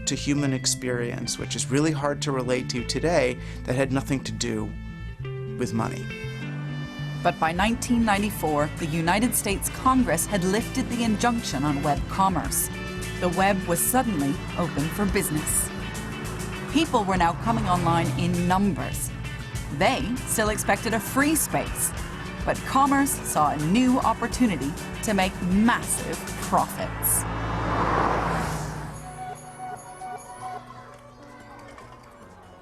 to human experience, which is really hard to relate to today, that had nothing to do with money. But by 1994, the United States Congress had lifted the injunction on web commerce. The web was suddenly open for business. People were now coming online in numbers. They still expected a free space, but commerce saw a new opportunity to make massive profits.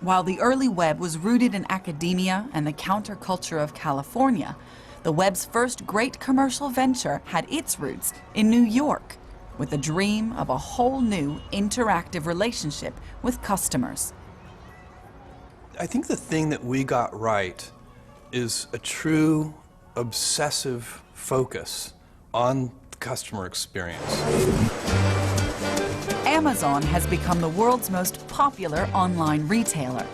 While the early web was rooted in academia and the counterculture of California, the web's first great commercial venture had its roots in New York, with the dream of a whole new interactive relationship with customers. I think the thing that we got right is a true obsessive focus on the customer experience. Amazon has become the world's most popular online retailer.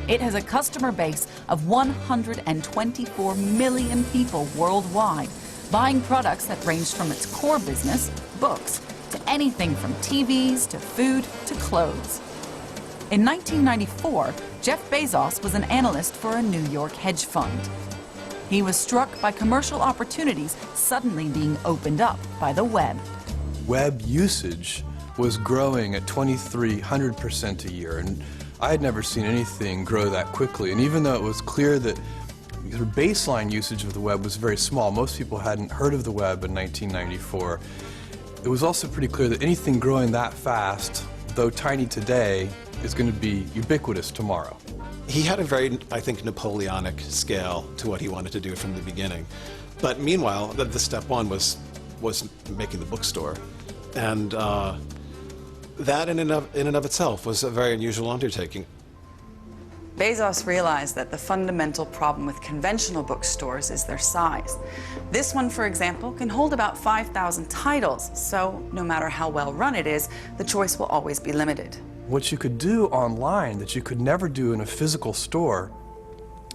It has a customer base of 124 million people worldwide, buying products that range from its core business, books, to anything from TVs to food to clothes. In 1994, Jeff Bezos was an analyst for a New York hedge fund. He was struck by commercial opportunities suddenly being opened up by the web. Web usage was growing at 2,300% a year, and I had never seen anything grow that quickly. And even though it was clear that the baseline usage of the web was very small, most people hadn't heard of the web in 1994, it was also pretty clear that anything growing that fast, though tiny today, is going to be ubiquitous tomorrow. He had a very, I think, Napoleonic scale to what he wanted to do from the beginning. But meanwhile, the step one was making the bookstore. And that in and of itself was a very unusual undertaking. Bezos realized that the fundamental problem with conventional bookstores is their size. This one, for example, can hold about 5,000 titles, so no matter how well run it is, the choice will always be limited. What you could do online that you could never do in a physical store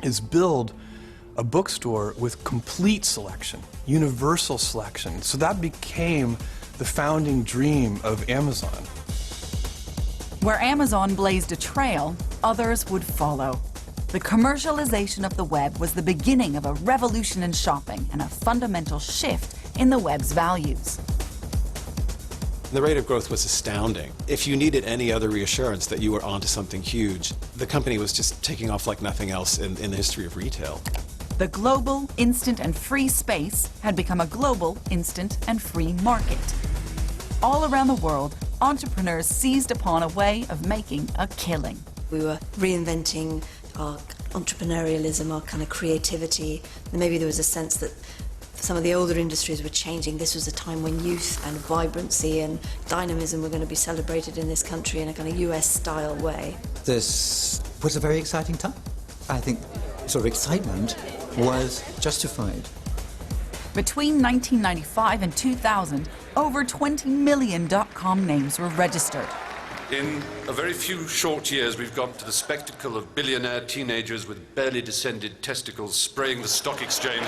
is build a bookstore with complete selection, universal selection. So that became the founding dream of Amazon. Where Amazon blazed a trail, others would follow. The commercialization of the web was the beginning of a revolution in shopping and a fundamental shift in the web's values. The rate of growth was astounding. If you needed any other reassurance that you were onto something huge, the company was just taking off like nothing else in the history of retail. The global, instant, and free space had become a global, instant, and free market. All around the world, entrepreneurs seized upon a way of making a killing. We were reinventing our entrepreneurialism, our kind of creativity. And maybe there was a sense that some of the older industries were changing. This was a time when youth and vibrancy and dynamism were going to be celebrated in this country in a kind of US-style way. This was a very exciting time. I think sort of excitement was justified. Between 1995 and 2000, over 20 million .com names were registered. In a very few short years, we've got to the spectacle of billionaire teenagers with barely descended testicles spraying the stock exchange.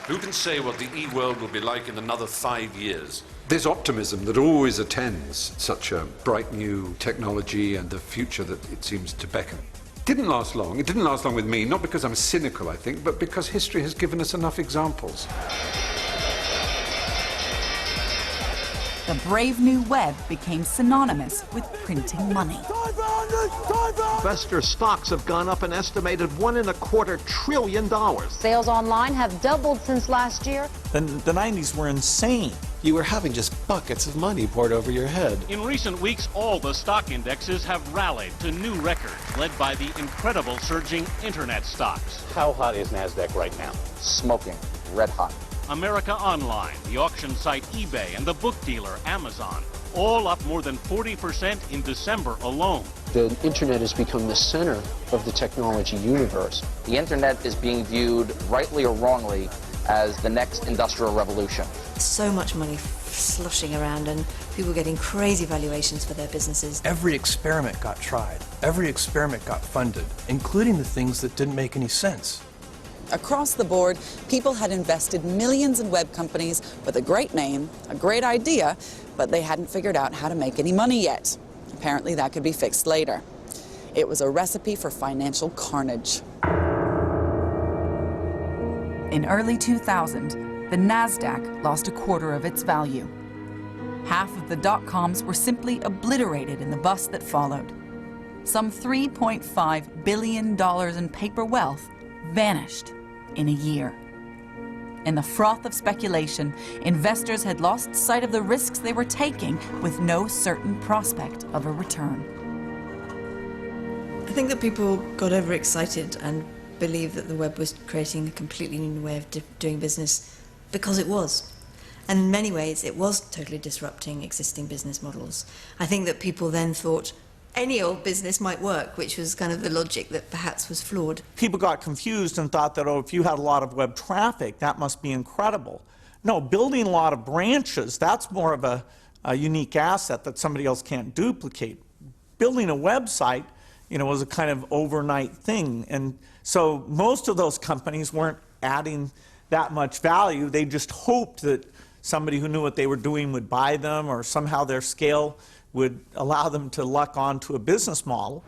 Who can say what the e-world will be like in another 5 years? There's optimism that always attends such a bright new technology and the future that it seems to beckon. Didn't last long. It didn't last long with me, not because I'm cynical, I think, but because history has given us enough examples. The brave new web became synonymous with printing money. Investor stocks have gone up an estimated $1.25 trillion. Sales online have doubled since last year. The 90s were insane. You were having just buckets of money poured over your head. In recent weeks, all the stock indexes have rallied to new records, led by the incredible surging internet stocks. How hot is NASDAQ right now? Smoking. Red hot. America Online, the auction site eBay, and the book dealer Amazon, all up more than 40% in December alone. The internet has become the center of the technology universe. The internet is being viewed, rightly or wrongly, as the next industrial revolution. So much money sloshing around and people getting crazy valuations for their businesses. Every experiment got tried. Every experiment got funded, including the things that didn't make any sense. Across the board, people had invested millions in web companies with a great name, a great idea, but they hadn't figured out how to make any money yet. Apparently that could be fixed later. It was a recipe for financial carnage. In early 2000, the NASDAQ lost a quarter of its value. Half of the dot-coms were simply obliterated in the bust that followed. Some $3.5 billion in paper wealth vanished in a year. In the froth of speculation, investors had lost sight of the risks they were taking with no certain prospect of a return. I think that people got overexcited and believed that the web was creating a completely new way of doing business because it was. And in many ways, it was totally disrupting existing business models. I think that people then thought any old business might work, which was kind of the logic that perhaps was flawed. People got confused and thought that, oh, if you had a lot of web traffic, that must be incredible. No, building a lot of branches, that's more of a unique asset that somebody else can't duplicate. Building a website, was a kind of overnight thing. And so most of those companies weren't adding that much value. They just hoped that somebody who knew what they were doing would buy them, or somehow their scale would allow them to luck onto a business model.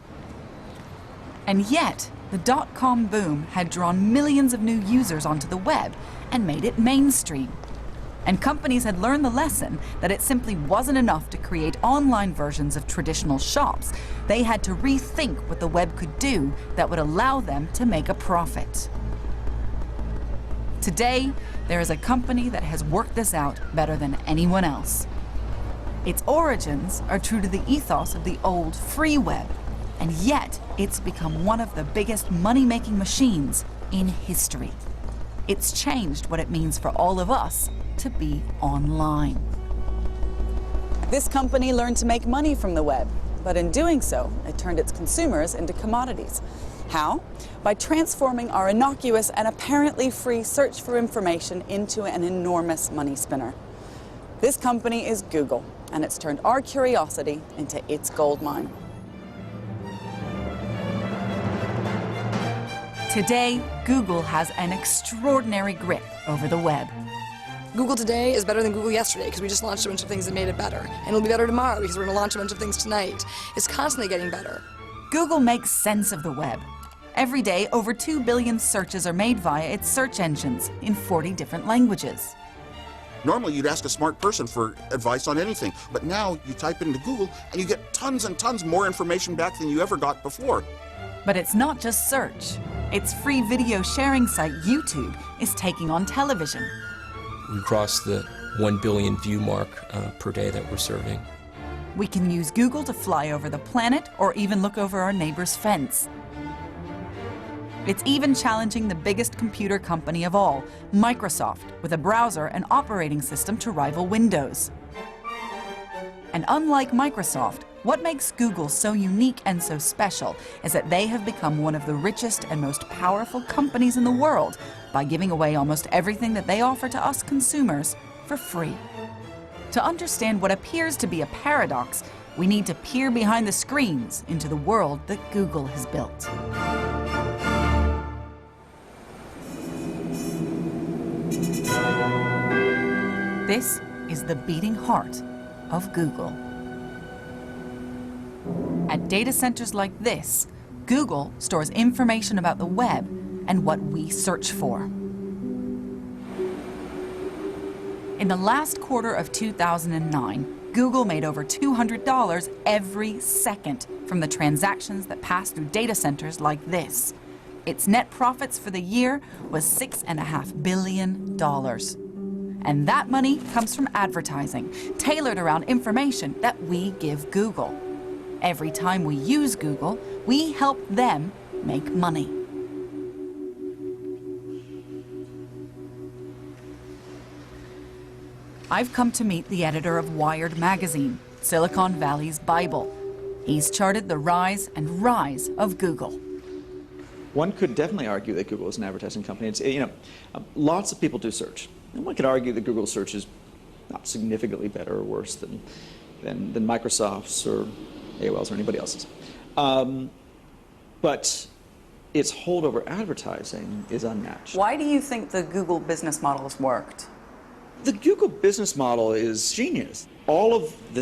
And yet, the dot-com boom had drawn millions of new users onto the web and made it mainstream. And companies had learned the lesson that it simply wasn't enough to create online versions of traditional shops. They had to rethink what the web could do that would allow them to make a profit. Today, there is a company that has worked this out better than anyone else. Its origins are true to the ethos of the old free web, and yet it's become one of the biggest money-making machines in history. It's changed what it means for all of us to be online. This company learned to make money from the web, but in doing so, it turned its consumers into commodities. How? By transforming our innocuous and apparently free search for information into an enormous money spinner. This company is Google, and it's turned our curiosity into its gold mine. Today, Google has an extraordinary grip over the web. Google today is better than Google yesterday because we just launched a bunch of things that made it better. And it'll be better tomorrow because we're going to launch a bunch of things tonight. It's constantly getting better. Google makes sense of the web. Every day, over 2 billion searches are made via its search engines in 40 different languages. Normally, you'd ask a smart person for advice on anything, but now you type into Google and you get tons and tons more information back than you ever got before. But it's not just search. Its free video sharing site, YouTube, is taking on television. We crossed the 1 billion view mark per day that we're serving. We can use Google to fly over the planet or even look over our neighbor's fence. It's even challenging the biggest computer company of all, Microsoft, with a browser and operating system to rival Windows. And unlike Microsoft, what makes Google so unique and so special is that they have become one of the richest and most powerful companies in the world by giving away almost everything that they offer to us consumers for free. To understand what appears to be a paradox, we need to peer behind the screens into the world that Google has built. This is the beating heart of Google. At data centers like this, Google stores information about the web and what we search for. In the last quarter of 2009, Google made over $200 every second from the transactions that passed through data centers like this. Its net profits for the year was $6.5 billion. And that money comes from advertising, tailored around information that we give Google. Every time we use Google, we help them make money. I've come to meet the editor of Wired magazine, Silicon Valley's Bible. He's charted the rise and rise of Google. One could definitely argue that Google is an advertising company. It's, lots of people do search. And one could argue that Google search is not significantly better or worse than Microsoft's or AOL's or anybody else's. But its hold over advertising is unmatched. Why do you think the Google business model has worked? The Google business model is genius. All of the